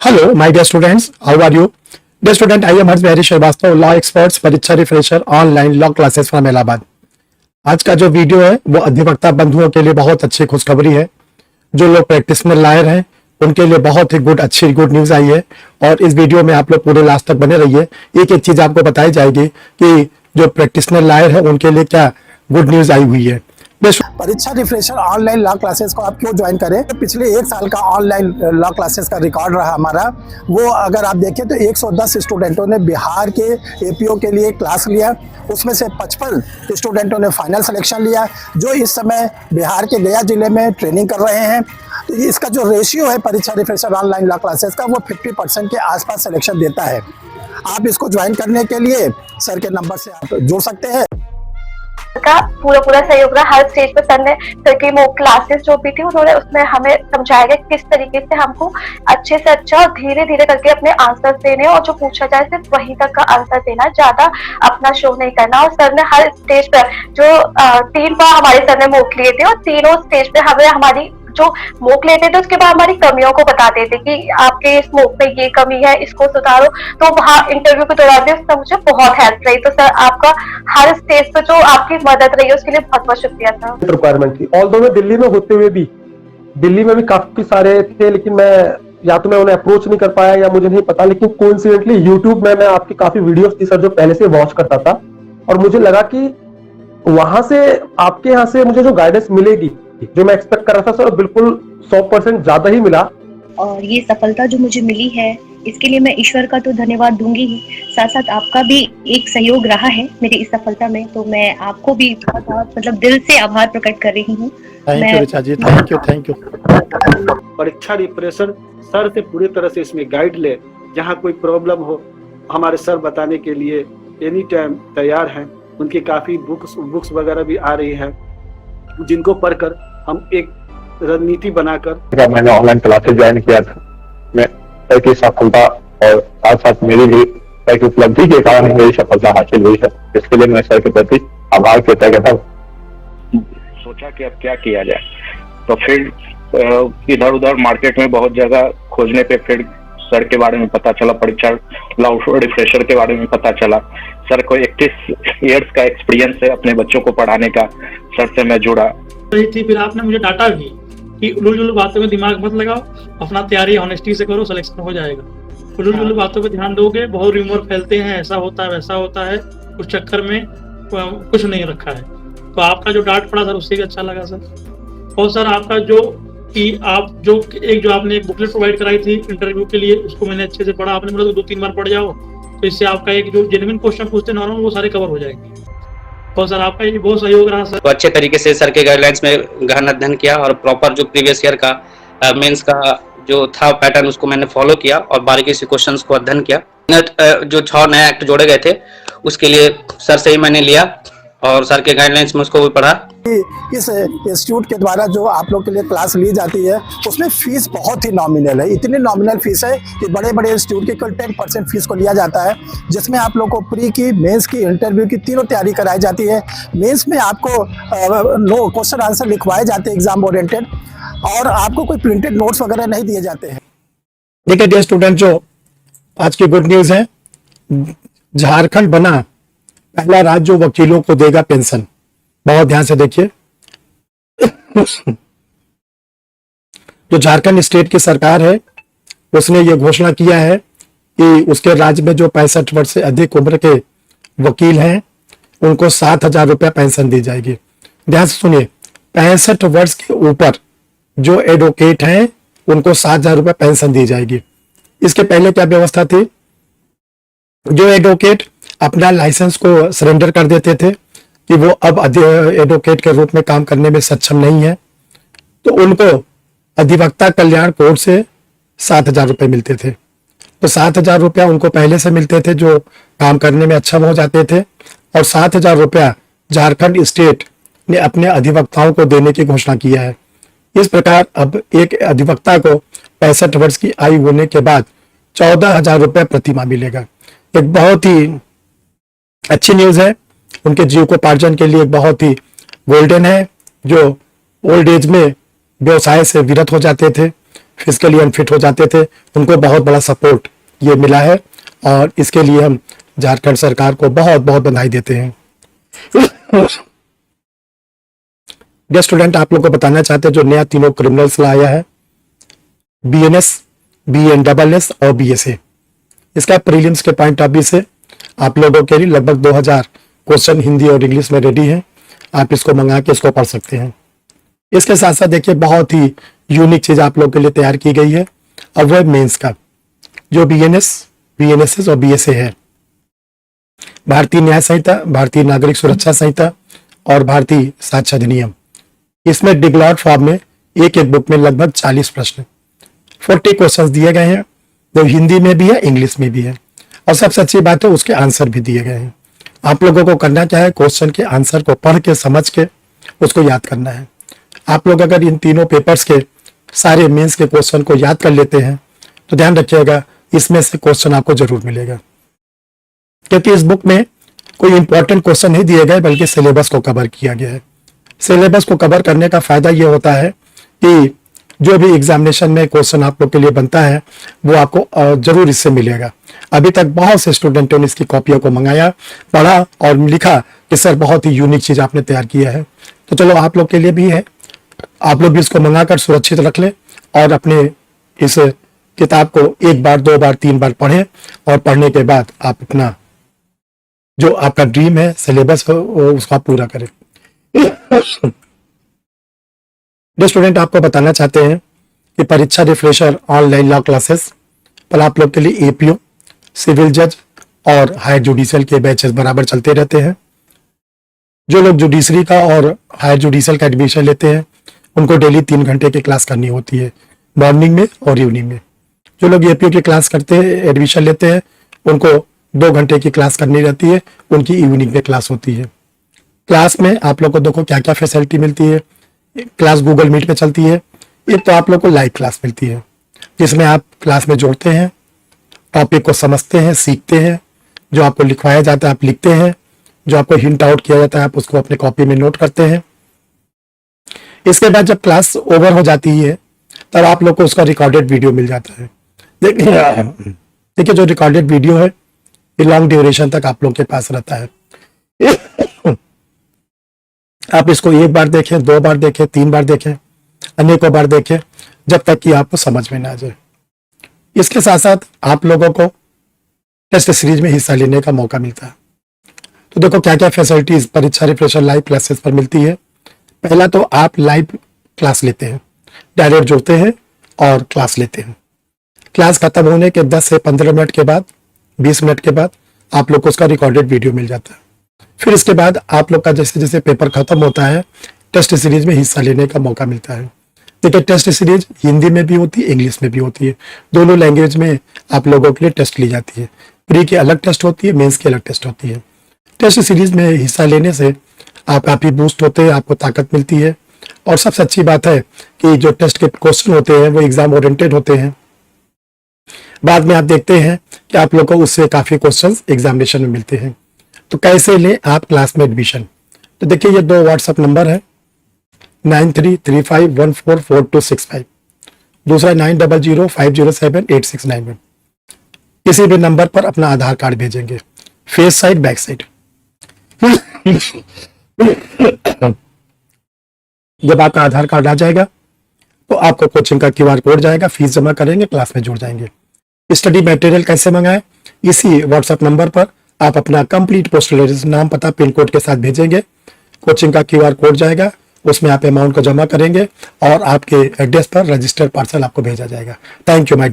Hello my dear students, how are you? Dear student, I am Harsh Bihari Shrivastava, law experts, Pariksha refresher, online law classes from Allahabad. आज का जो video है वो अधिवक्ता बंधुओं के लिए बहुत अच्छी खुशखबरी है। जो लोग प्रैक्टिस में लायर हैं उनके लिए बहुत ही अच्छी गुड न्यूज आई है। और इस वीडियो में आप लोग पूरे लास्ट तक बने रहिए। एक एक चीज आपको बताई जाएगी कि जो प्रैक्टिशनर लायर है उनके लिए क्या गुड न्यूज आई हुई है। परीक्षा रिफ्रेशर ऑनलाइन लॉ क्लासेस को आप क्यों ज्वाइन करें? तो पिछले एक साल का ऑनलाइन लॉ क्लासेस का रिकॉर्ड रहा हमारा। वो अगर आप देखें तो 110 स्टूडेंटों ने बिहार के एपीओ के लिए क्लास लिया। उसमें से 55 स्टूडेंटों ने फाइनल सिलेक्शन लिया, जो इस समय बिहार के गया जिले में ट्रेनिंग कर रहे हैं। तो इसका जो रेशियो है परीक्षा रिफ्रेशर ऑनलाइन लॉ क्लासेस का, वो 50% के आसपास सिलेक्शन देता है। आप इसको ज्वाइन करने के लिए सर के नंबर से आप जुड़ सकते हैं। का पूरा सहयोग रहा। हर स्टेज पे सर ने सर की मॉक क्लासेस जो भी थी उन्होंने उसमें हमें समझाया गया किस तरीके से हमको अच्छे से अच्छा और धीरे धीरे करके अपने आंसर देने और जो पूछा जाए सिर्फ वही तक का आंसर देना, ज्यादा अपना शो नहीं करना। और सर ने हर स्टेज पर जो 3 बार हमारे सर ने मॉक लिए थे और तीनों स्टेज पे हमें हमारी जो मॉक लेते थे उसके बाद हमारी कमियों को बताते थे कि आपके इस मॉक में ये कमी है, इसको सुधारो। तो वहाँ इंटरव्यू के दौरान भी उससे मुझे बहुत हेल्प रही। तो सर आपका हर स्टेज पे जो आपकी मदद रही है उसके लिए बहुत बहुत शुक्रिया सर। रिक्वायरमेंट थी, ऑल्दो मैं दिल्ली में होते हुए भी, दिल्ली में भी काफी सारे थे, लेकिन मैं या तो मैं उन्हें अप्रोच नहीं कर पाया या मुझे नहीं पता। लेकिन कोइंसिडेंटली यूट्यूब में मैं आपकी काफी वीडियोस थी सर जो पहले से वॉच करता था, और मुझे लगा कि वहां से आपके यहाँ से मुझे जो गाइडेंस मिलेगी, जो मैं एक्सपेक्ट कर रहा था सर, बिल्कुल 100% ज्यादा ही मिला। और ये सफलता जो मुझे मिली है इसके लिए मैं ईश्वर का तो धन्यवाद दूंगी ही, साथ साथ आपका भी एक सहयोग रहा है मेरी इस सफलता में। तो मैं आपको भी बहुत बहुत मतलब दिल से आभार प्रकट कर रही हूँ। Thank you Richa ji, thank you. परीक्षा रिप्रेशर सर से पूरी तरह से इसमें गाइड ले, जहाँ कोई प्रॉब्लम हो हमारे सर बताने के लिए एनी टाइम तैयार हैं। उनकी काफी बुक्स वगैरह भी आ रही है, जिनको पढ़कर हम एक रणनीति बनाकर मैंने ऑनलाइन क्लासेस ज्वाइन किया था। मैं सर की सफलता और साथ साथ मेरी भी सर की उपलब्धि के कारण मेरी सफलता हासिल हुई है। इसके लिए मैं सर के प्रति आभार व्यक्त करता हूँ। सोचा कि अब क्या किया जाए, तो फिर इधर उधर मार्केट में बहुत जगह खोजने पे फिर सर के बारे में पता चला, परीक्षा लॉ रिफ्रेशर के बारे में पता चला। सर को 31 इयर्स का एक्सपीरियंस है अपने बच्चों को पढ़ाने का। सर से मैं जुड़ा थी, फिर आपने मुझे डांटा भी कि उलझुल बातों में दिमाग मत लगाओ, अपना तैयारी ऑनेस्टी से करो, सिलेक्शन हो जाएगा। उलझुल बातों पे ध्यान दोगे, बहुत रूमर फैलते हैं, ऐसा होता है वैसा होता है, उस चक्कर में कुछ नहीं रखा है। तो आपका जो डांट पड़ा सर उससे भी अच्छा लगा सर। और सर आपका जो कि आप जो आपने एक बुकलेट प्रोवाइड कराई थी इंटरव्यू के लिए, उसको मैंने अच्छे से पढ़ा। आपने बोला 2-3 बार पढ़ जाओ, तो इससे आपका एक जो जेन्युइन क्वेश्चन पूछते नॉर्मल वो सारे कवर हो जाएंगे। और सर आपका ये बहुत सहयोग रहा सर। तो अच्छे तरीके से सर के गाइडलाइंस में गहन अध्ययन किया और प्रॉपर जो प्रीवियस ईयर का मेंस का जो था पैटर्न उसको मैंने फॉलो किया और बारीकी से क्वेश्चंस को अध्ययन किया। जो 6 नए एक्ट जोड़े गए थे उसके लिए सर से ही मैंने लिया और सर के गाइडलाइंस में उसको भी पढ़ा। इस इंस्टीट्यूट के द्वारा जो आप लोग के लिए क्लास ली जाती है उसमें फीस बहुत ही नॉमिनल है। इतनी नॉमिनल फीस है कि बड़े बड़े इंस्टीट्यूट की कुल 10% फीस को लिया जाता है, जिसमें आप लोग को प्री की, मेंस की, इंटरव्यू की तीनों तैयारी कराई जाती है। मेंस में आपको क्वेश्चन आंसर लिखवाए जाते हैं एग्जाम ओरिएंटेड, और आपको कोई प्रिंटेड नोट्स वगैरह नहीं दिए जाते हैं। देखिए डियर स्टूडेंट, जो आज की गुड न्यूज है, झारखंड बना पहला राज्य जो वकीलों को देगा पेंशन। बहुत ध्यान से देखिए। जो झारखंड स्टेट की सरकार है उसने ये घोषणा किया है कि उसके राज्य में जो 65 वर्ष से अधिक उम्र के वकील हैं उनको 7,000 रुपया पेंशन दी जाएगी। ध्यान से सुनिए, 65 वर्ष के ऊपर जो एडवोकेट हैं उनको 7,000 रुपया पेंशन दी जाएगी। इसके पहले क्या व्यवस्था थी? जो एडवोकेट अपना लाइसेंस को सरेंडर कर देते थे कि वो अब एडवोकेट के रूप में काम करने में सक्षम नहीं है, तो उनको अधिवक्ता कल्याण कोर्ट से 7,000 रुपये मिलते थे। तो 7,000 रुपया उनको पहले से मिलते थे जो काम करने में अक्षम हो जाते थे, और 7,000 रुपया झारखंड स्टेट ने अपने अधिवक्ताओं को देने की घोषणा किया है। इस प्रकार अब एक अधिवक्ता को 65 वर्ष की आयु होने के बाद 14,000 रुपया प्रतिमाह मिलेगा। एक बहुत ही अच्छी न्यूज है, उनके जीविकोपार्जन के लिए एक बहुत ही गोल्डन है। जो ओल्ड एज में व्यवसाय से विरत हो जाते थे फिजिकली अनफिट हो जाते थे, उनको बहुत बड़ा सपोर्ट ये मिला है और इसके लिए हम झारखंड सरकार को बहुत बहुत बधाई देते हैं। डियर स्टूडेंट, आप लोग को बताना चाहते हैं जो नया तीनों क्रिमिनल्स लाया है, BNS, BNSS और BSA, इसका प्रीलिम्स के पॉइंट ऑफ व्यू से आप लोगों के लिए लगभग 2000 क्वेश्चन हिंदी और इंग्लिश में रेडी हैं। आप इसको मंगा के इसको पढ़ सकते हैं। इसके साथ साथ देखिए बहुत ही यूनिक चीज आप लोगों के लिए तैयार की गई है। अब वह मेंस का जो BNS, BNSS और BSA है, भारतीय न्याय संहिता, भारतीय नागरिक सुरक्षा संहिता और भारतीय साक्ष्य अधिनियम, इसमें डिगलॉट फॉर्म में एक एक बुक में लगभग 40 प्रश्न 40 क्वेश्चंस दिए गए हैं, जो हिंदी में भी है, इंग्लिश में भी है और सबसे अच्छी बात है उसके आंसर भी दिए गए हैं। आप लोगों को करना क्या है, क्वेश्चन के आंसर को पढ़ के समझ के उसको याद करना है। आप लोग अगर इन तीनों पेपर्स के सारे मेंस के क्वेश्चन को याद कर लेते हैं तो ध्यान रखिएगा इसमें से क्वेश्चन आपको जरूर मिलेगा, क्योंकि इस बुक में कोई इंपॉर्टेंट क्वेश्चन नहीं दिए गए बल्कि सिलेबस को कवर किया गया है। सिलेबस को कवर करने का फायदा ये होता है कि जो भी एग्जामिनेशन में क्वेश्चन आप लोग के लिए बनता है वो आपको जरूर इससे मिलेगा। अभी तक बहुत से स्टूडेंटों ने इसकी कॉपियों को मंगाया, पढ़ा और लिखा कि सर बहुत ही यूनिक चीज आपने तैयार किया है। तो चलो आप लोग के लिए भी है, आप लोग भी इसको मंगाकर सुरक्षित रख लें और अपने इस किताब को 1 बार 2 बार 3 बार पढ़ें और पढ़ने के बाद आप अपना जो आपका ड्रीम है सिलेबस उसको आप पूरा करें। स्टूडेंट, आपको बताना चाहते हैं कि परीक्षा रिफ्रेशर ऑनलाइन लॉ क्लासेस पर आप लोग के लिए APO, सिविल जज और हायर जुडिशियल के बैचेस बराबर चलते रहते हैं। जो लोग जुडिशरी का और हायर जुडिशियल का एडमिशन लेते हैं उनको डेली 3 घंटे की क्लास करनी होती है, मॉर्निंग में और इवनिंग में। जो लोग APO की क्लास करते हैं, एडमिशन लेते हैं, उनको 2 घंटे की क्लास करनी रहती है, उनकी इवनिंग में क्लास होती है। क्लास में आप लोग को देखो क्या क्या फैसिलिटी मिलती है। क्लास गूगल मीट पे चलती है। एक तो आप लोग को लाइव क्लास मिलती है जिसमें आप क्लास में जोड़ते हैं, टॉपिक को समझते हैं, सीखते हैं, जो आपको लिखवाया जाता है आप लिखते हैं, जो आपको हिंट आउट किया जाता है आप उसको अपने कॉपी में नोट करते हैं। इसके बाद जब क्लास ओवर हो जाती है तब आप लोग को उसका रिकॉर्डेड वीडियो मिल जाता है। देखिए जो रिकॉर्डेड वीडियो है ये लॉन्ग ड्यूरेशन तक आप लोग के पास रहता है। आप इसको 1 बार देखें, 2 बार देखें, 3 बार देखें, अनेकों बार देखें, जब तक कि आपको समझ में ना आ जाए। इसके साथ साथ आप लोगों को टेस्ट सीरीज में हिस्सा लेने का मौका मिलता है। तो देखो क्या क्या फैसिलिटीज परीक्षा रिफ्रेशर लाइव क्लासेस पर मिलती है। पहला तो आप लाइव क्लास लेते हैं, डायरेक्ट जुड़ते हैं और क्लास लेते हैं। क्लास खत्म होने के 10 से 15 मिनट के बाद, 20 मिनट के बाद आप लोग को उसका रिकॉर्डेड वीडियो मिल जाता है। फिर इसके बाद आप लोग का जैसे जैसे पेपर खत्म होता है टेस्ट सीरीज में हिस्सा लेने का मौका मिलता है। देखिए टेस्ट सीरीज हिंदी में भी होती है, इंग्लिश में भी होती है, दोनों लैंग्वेज में आप लोगों के लिए टेस्ट ली जाती है। प्री की अलग टेस्ट होती है, मेंस की अलग टेस्ट होती है। टेस्ट सीरीज में हिस्सा लेने से आप काफी बूस्ट होते हैं, आपको ताकत मिलती है और सबसे अच्छी बात है कि जो टेस्ट के क्वेश्चन होते हैं वो एग्जाम ओरिएंटेड होते हैं। बाद में आप देखते हैं कि आप लोग को उससे काफी क्वेश्चंस एग्जामिनेशन में मिलते हैं। तो कैसे लें आप क्लास में एडमिशन? तो देखिए ये 2 व्हाट्सएप नंबर है, 9335144265, दूसरा 9005078691। किसी भी नंबर पर अपना आधार कार्ड भेजेंगे, फेस साइड बैक साइड। जब आपका आधार कार्ड आ जाएगा तो आपको कोचिंग का QR कोड जाएगा, फीस जमा करेंगे, क्लास में जुड़ जाएंगे। स्टडी मटेरियल कैसे मंगाएं? इसी व्हाट्सएप नंबर पर आप अपना कंप्लीट पोस्टल एड्रेस, नाम, पता, पिन कोड के साथ भेजेंगे। कोचिंग का QR कोड जाएगा, उसमें आप अमाउंट को जमा करेंगे और आपके एड्रेस पर रजिस्टर्ड पार्सल आपको भेजा जाएगा। Thank you my